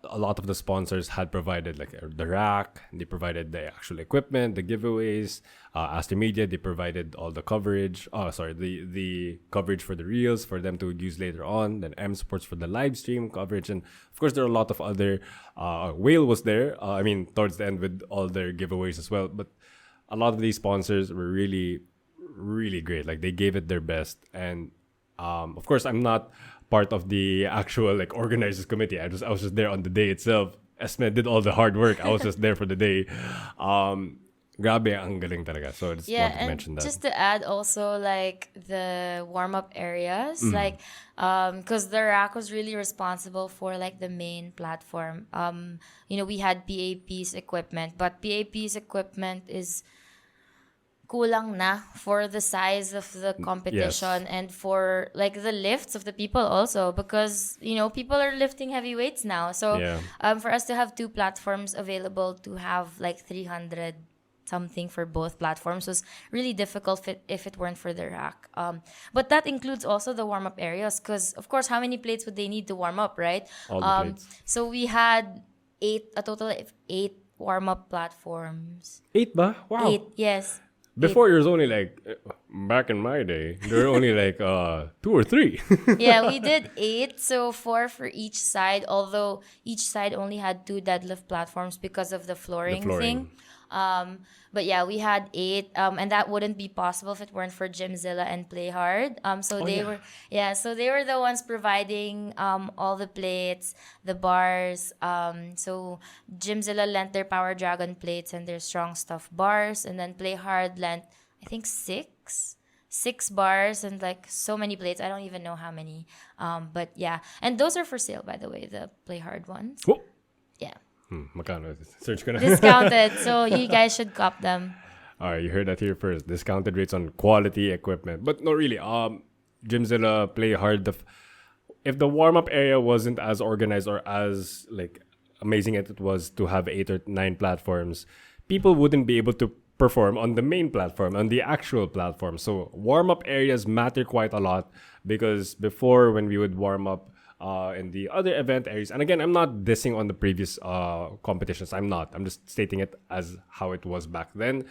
a lot of the sponsors had provided, like the rack. They provided the actual equipment, the giveaways. Aster Media, they provided all the coverage. Oh, sorry, the coverage for the reels for them to use later on. Then M Sports for the live stream coverage, and of course there are a lot of other. Whale was there. I mean, towards the end with all their giveaways as well. But a lot of these sponsors were really, really great. Like they gave it their best, and of course I'm not part of the actual like organizers committee. I was just there on the day itself. Esme did all the hard work. I was just there for the day. Grabe, ang galing talaga. So I just want to mention that. Just to add also like the warm-up areas, like because the rack was really responsible for like the main platform. You know, we had PAP's equipment, but PAP's equipment is kulang na for the size of the competition and for like the lifts of the people also, because you know people are lifting heavy weights now. So for us to have 2 platforms available to have like 300 something for both platforms was really difficult if it weren't for the rack. But that includes also the warm-up areas, because of course how many plates would they need to warm up, right? All the plates. So we had a total of 8 warm-up platforms. 8 ba? Wow. 8, yes. Before it was only like back in my day, there were only like 2 or 3. Yeah, we did 8, so 4 for each side. Although each side only had 2 deadlift platforms because of the flooring thing. But yeah, we had 8, and that wouldn't be possible if it weren't for Gymzilla and Play Hard. So they were the ones providing all the plates, the bars. So Gymzilla lent their Power Dragon plates and their Strong Stuff bars, and then Play Hard lent, I think, 6 bars and like so many plates. I don't even know how many. But yeah, and those are for sale, by the way, the Play Hard ones. Whoa. Yeah. Magkano? Search ko na. Discounted, so you guys should cop them. All right, you heard that here first. Discounted rates on quality equipment. But no, really, Gymzilla, Play Hard. If the warm-up area wasn't as organized or as like amazing as it was to have 8 or 9 platforms, people wouldn't be able to perform on the main platform, on the actual platform. So warm-up areas matter quite a lot, because before, when we would warm up in the other event areas, and again, I'm not dissing on the previous competitions. I'm not. I'm just stating it as how it was back then.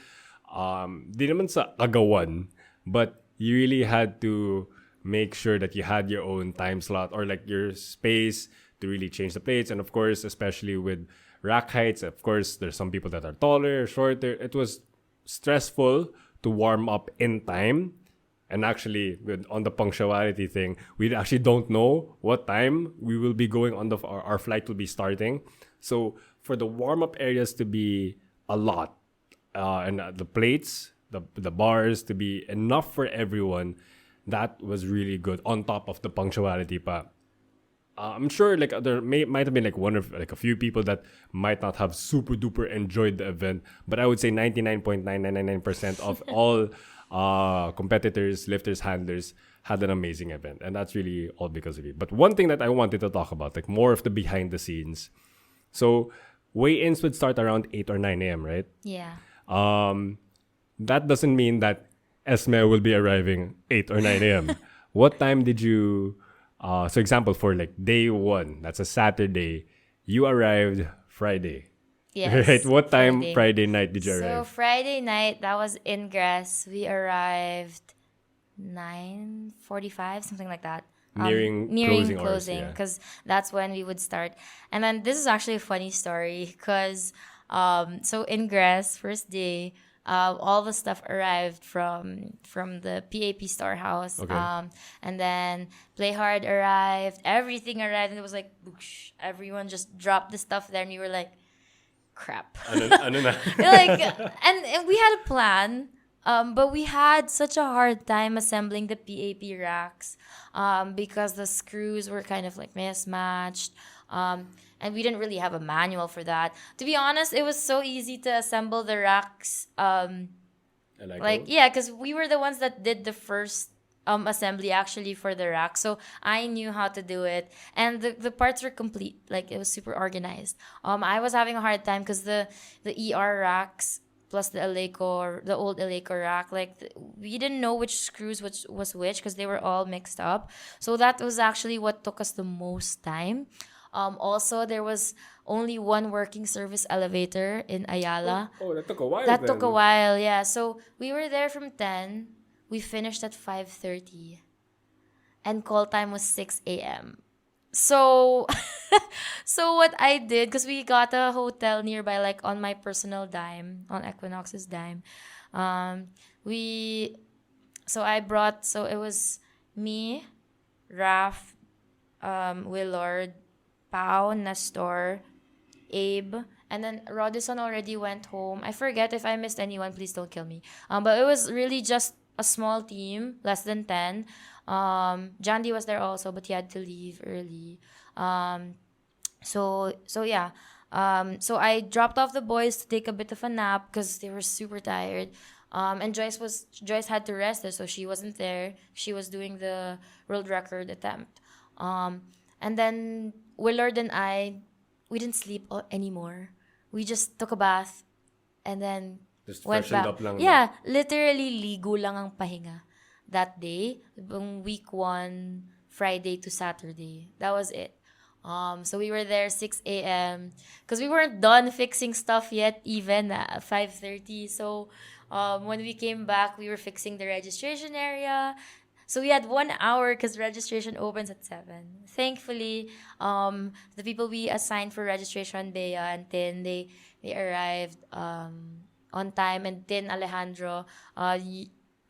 Di naman sa agawan, but you really had to make sure that you had your own time slot or like your space to really change the plates. And of course, especially with rack heights, of course, there's some people that are taller, shorter. It was stressful to warm up in time. And actually, on the punctuality thing, we actually don't know what time we will be going on our flight will be starting. So for the warm-up areas to be a lot. And the plates, the bars to be enough for everyone. That was really good. On top of the punctuality, pa. I'm sure like there might have been like one of like a few people that might not have super duper enjoyed the event, but I would say 99.9999% of all competitors, lifters, handlers had an amazing event, and that's really all because of you. But one thing that I wanted to talk about, like more of the behind the scenes. So weigh-ins would start around 8 or 9 a.m., right? Yeah. That doesn't mean that Esme will be arriving 8 or 9 a.m. What time did you? So example for like day one, that's a Saturday. You arrived Friday. Yes. Right. What time Friday night did you So arrive? Friday night, that was ingress. We arrived 9:45, something like that. Nearing closing hours, yeah. because that's when we would start. And then this is actually a funny story because so ingress first day, all the stuff arrived from the PAP storehouse. Okay. And then Play Hard arrived, everything arrived, and it was like whoosh, everyone just dropped the stuff there, and we were like, crap. Ano na? Like, and we had a plan. But we had such a hard time assembling the PAP racks because the screws were kind of like mismatched. And we didn't really have a manual for that. To be honest, it was so easy to assemble the racks. Because we were the ones that did the first assembly actually for the rack. So I knew how to do it. And the parts were complete. Like, it was super organized. I was having a hard time because the ER racks plus the old Eleiko rack, like we didn't know which screws was which because they were all mixed up. So that was actually what took us the most time. Also, there was only one working service elevator in Ayala. Oh, that took a while. That took a while, yeah. So we were there from 10. We finished at 5:30, and call time was 6 a.m. So, so what I did, because we got a hotel nearby, like on my personal dime, on Equinox's dime, so it was me, Raf, Willard, Pau, Nestor, Abe, and then Rodison already went home. I forget if I missed anyone, please don't kill me. But it was really just a small team, less than 10. Jandy was there also, but he had to leave early. So yeah. So I dropped off the boys to take a bit of a nap because they were super tired. And Joyce had to rest, so she wasn't there. She was doing the world record attempt. And then Willard and we didn't sleep anymore. We just took a bath and then just went freshened back. up lang. Yeah, literally ligo lang ang pahinga that day. Week 1, Friday to Saturday. That was it. So we were there 6 a.m. because we weren't done fixing stuff yet, even at 5:30. So when we came back, we were fixing the registration area. So we had 1 hour because registration opens at 7. Thankfully, the people we assigned for registration, Bea and Tin, they arrived on time. And Tin, Alejandro,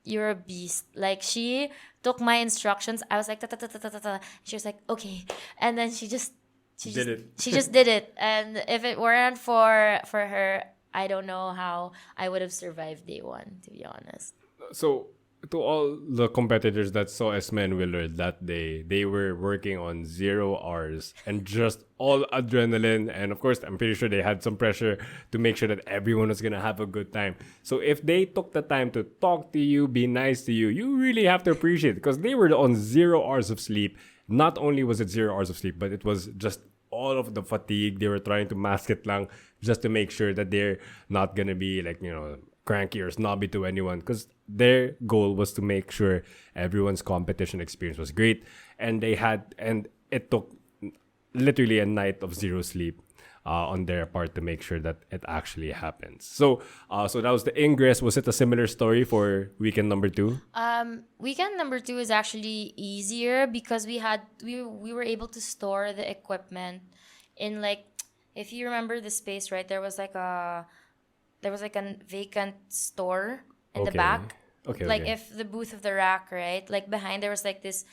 you're a beast. Like, she took my instructions. I was like, ta ta ta ta ta ta. She was like, okay. And then she just did it. And if it weren't for her, I don't know how I would have survived day 1, to be honest. So, to all the competitors that saw Esme and Willard that day, they were working on 0 hours and just all adrenaline. And of course, I'm pretty sure they had some pressure to make sure that everyone was going to have a good time. So if they took the time to talk to you, be nice to you, you really have to appreciate it because they were on 0 hours of sleep. Not only was it 0 hours of sleep, but it was just all of the fatigue. They were trying to mask it lang just to make sure that they're not going to be like, cranky or snobby to anyone because their goal was to make sure everyone's competition experience was great, and it took literally a night of 0 sleep on their part to make sure that it actually happens. So that was the ingress. Was it a similar story for weekend number 2? Weekend number 2 is actually easier because we were able to store the equipment in, like, if you remember the space, right, there was like a vacant store in the back. Okay. Like, if the booth of the rack, right? Like, behind there was like this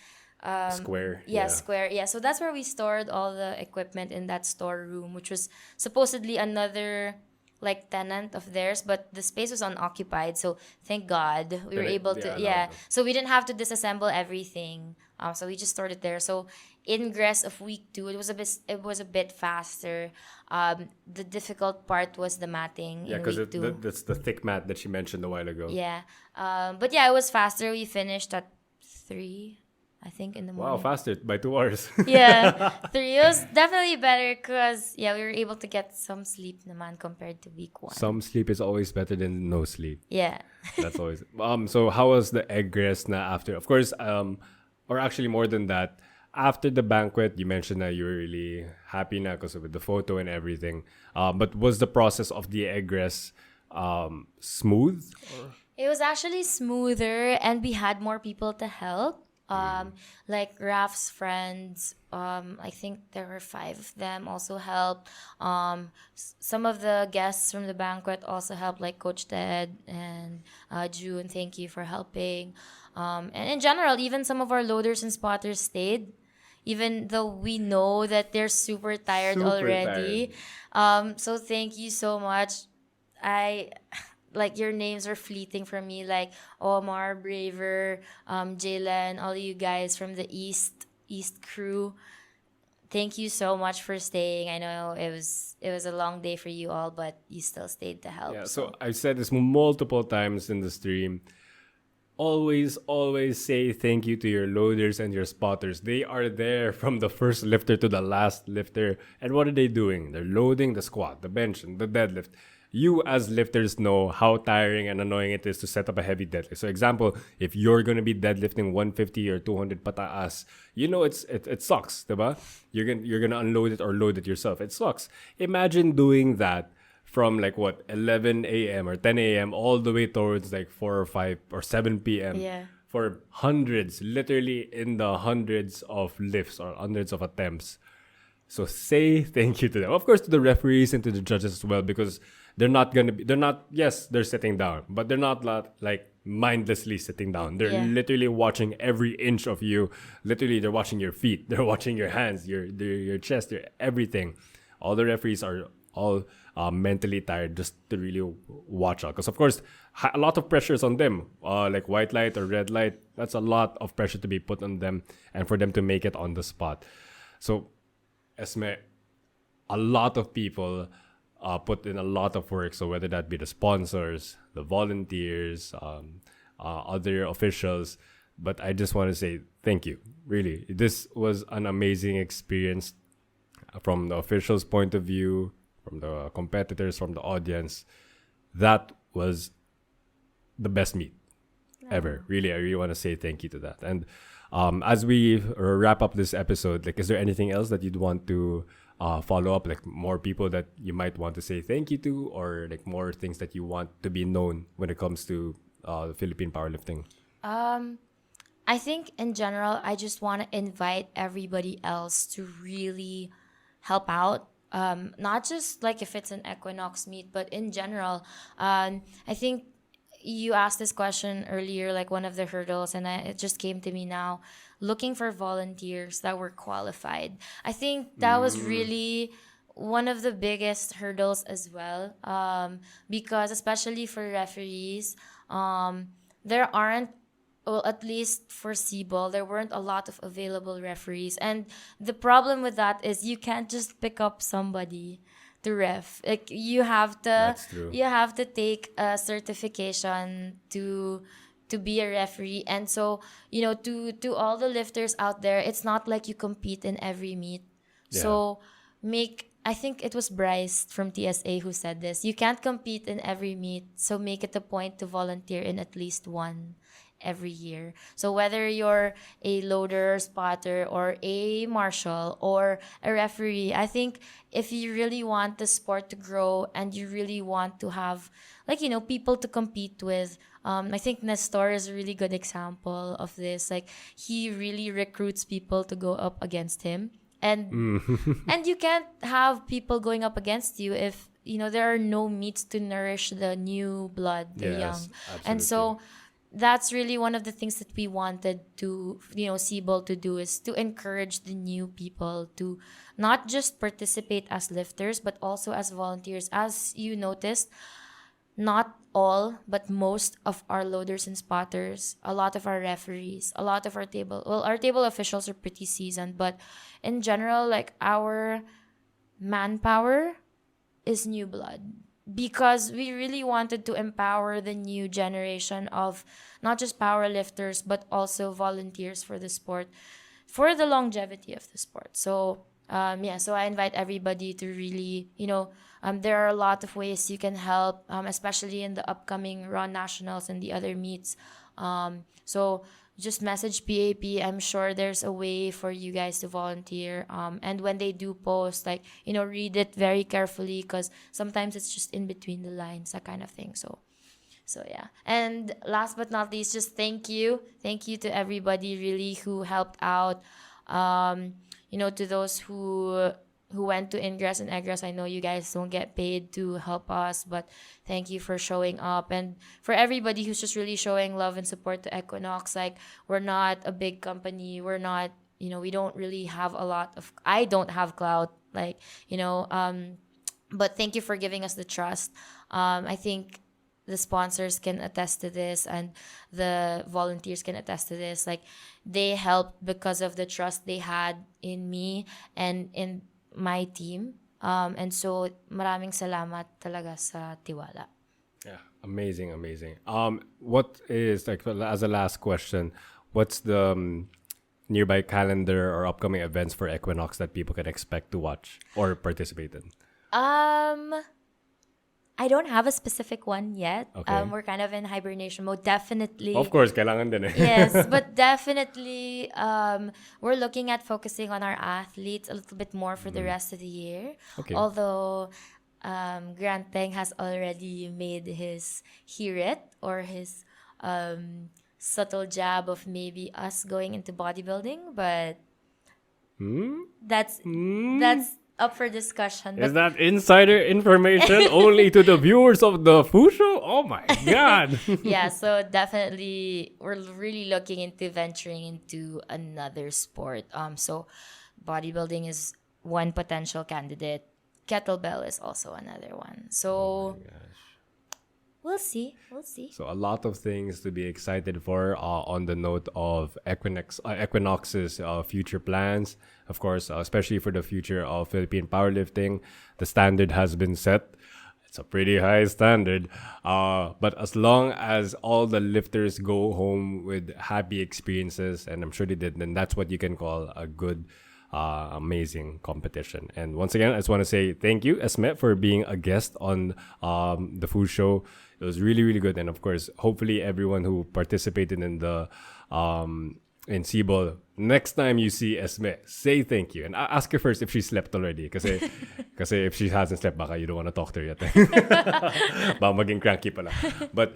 square. Square. Yeah, so that's where we stored all the equipment in that storeroom, which was supposedly another like tenant of theirs, but the space was unoccupied. So thank God we were able They to, allowed them. so we didn't have to disassemble everything. So we just stored it there. So ingress of week 2, it was a bit faster. The difficult part was the matting Yeah, in because week 2. that's the thick mat that she mentioned a while ago. Yeah. But yeah, it was faster. We finished at 3, I think, in the Wow, morning. faster by 2 hours. Yeah, 3. It was definitely better because, yeah, we were able to get some sleep naman compared to week 1. Some sleep is always better than no sleep. Yeah. That's always. So how was the egress na after? Of course, or actually more than that, after the banquet, you mentioned that you were really happy na because with the photo and everything. But was the process of the egress smooth? It was actually smoother, and we had more people to help. Like Raf's friends, I think there were 5 of them also helped. Some of the guests from the banquet also helped, like Coach Ted and June. Thank you for helping. And in general, even some of our loaders and spotters stayed, even though we know that they're super tired Super already. So thank you so much. I like your names are fleeting from me, like Omar, Braver, Jalen, all you guys from the East crew. Thank you so much for staying. I know it was a long day for you all, but you still stayed to help. Yeah. So I've said this multiple times in the stream. Always say thank you to your loaders and your spotters. They are there from the first lifter to the last lifter. And what are they doing? They're loading the squat, the bench, and the deadlift. You as lifters know how tiring and annoying it is to set up a heavy deadlift. So example, if you're going to be deadlifting 150 or 200 pataas, you know it sucks, diba? You're going to unload it or load it yourself. It sucks. Imagine doing that from like what 11 a.m. or 10 a.m. all the way towards like 4 or 5 or 7 p.m. Yeah. for hundreds, literally in the hundreds of lifts or hundreds of attempts. So say thank you to them. Of course, to the referees and to the judges as well, because yes, they're sitting down, but they're not like mindlessly sitting down. They're literally watching every inch of you. Literally, they're watching your feet. They're watching your hands, your chest, everything. All the referees are all mentally tired just to really watch out. Because, of course, a lot of pressure is on them. Like white light or red light, that's a lot of pressure to be put on them and for them to make it on the spot. So, Esme, a lot of people put in a lot of work. So whether that be the sponsors, the volunteers, other officials. But I just want to say thank you. Really, this was an amazing experience from the officials' point of view, from the competitors, from the audience. That was the best meet ever. Really, I really want to say thank you to that. And as we wrap up this episode, like, is there anything else that you'd want to follow up, like more people that you might want to say thank you to, or like more things that you want to be known when it comes to Philippine powerlifting? I think in general, I just want to invite everybody else to really help out. Not just like if it's an Equinox meet, but in general. I think you asked this question earlier, like one of the hurdles, and it just came to me now. Looking for volunteers that were qualified. I think that was really one of the biggest hurdles as well, because especially for referees, there aren't, well, at least for SIBOL, there weren't a lot of available referees. And the problem with that is you can't just pick up somebody to ref. Like you have That's true. to take a certification to be a referee. And so, to all the lifters out there, it's not like you compete in every meet. Yeah. So I think it was Bryce from TSA who said this. You can't compete in every meet, so make it a point to volunteer in at least one every year. So whether you're a loader, spotter, or a marshal or a referee, I think if you really want the sport to grow and you really want to have people to compete with, I think Nestor is a really good example of this. Like he really recruits people to go up against him. And and you can't have people going up against you if there are no meats to nourish the new blood, the young. Absolutely. And so that's really one of the things that we wanted to, SIBOL to do, is to encourage the new people to not just participate as lifters, but also as volunteers. As you noticed, not all, but most of our loaders and spotters, a lot of our referees, a lot of our table officials are pretty seasoned, but in general, like, our manpower is new blood, because we really wanted to empower the new generation of not just powerlifters, but also volunteers for the sport, for the longevity of the sport. So so I invite everybody to really, there are a lot of ways you can help, especially in the upcoming Raw Nationals and the other meets. So just message PAP. I'm sure there's a way for you guys to volunteer. And when they do post, like, read it very carefully, because sometimes it's just in between the lines, that kind of thing. So yeah. And last but not least, just thank you to everybody really who helped out. To those who went to Ingress and Egress. I know you guys don't get paid to help us, but thank you for showing up. And for everybody who's just really showing love and support to Equinox. Like, we're not a big company. We're not, we don't really have I don't have clout, like, but thank you for giving us the trust. I think the sponsors can attest to this, and the volunteers can attest to this. Like, they helped because of the trust they had in me and in my team. And so, maraming salamat talaga sa tiwala. Yeah, amazing. What is, like, as a last question, what's the nearby calendar or upcoming events for Equinox that people can expect to watch or participate in? I don't have a specific one yet. Okay. We're kind of in hibernation mode. Definitely. Of course, kailangan din eh. Yes, but definitely, we're looking at focusing on our athletes a little bit more for the rest of the year. Okay. Although, Grant Teng has already made his hit, or his subtle jab of maybe us going into bodybuilding, but that's up for discussion. Is that insider information only to the viewers of the Foo Show? Oh my God. Yeah, so definitely we're really looking into venturing into another sport. So bodybuilding is one potential candidate. Kettlebell is also another one. So we'll see. So a lot of things to be excited for on the note of Equinox's future plans. Of course, especially for the future of Philippine powerlifting, the standard has been set. It's a pretty high standard. But as long as all the lifters go home with happy experiences, and I'm sure they did, then that's what you can call a good, amazing competition. And once again, I just want to say thank you, Esme, for being a guest on the Food Show. It was really, really good. And of course, hopefully everyone who participated in the in SIBOL, next time you see Esme, say thank you. And ask her first if she slept already. Kasi if she hasn't slept, baka you don't want to talk to her yet. Baka maging cranky pala. But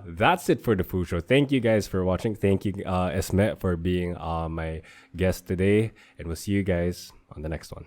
that's it for the Food Show. Thank you guys for watching. Thank you, Esme, for being my guest today. And we'll see you guys on the next one.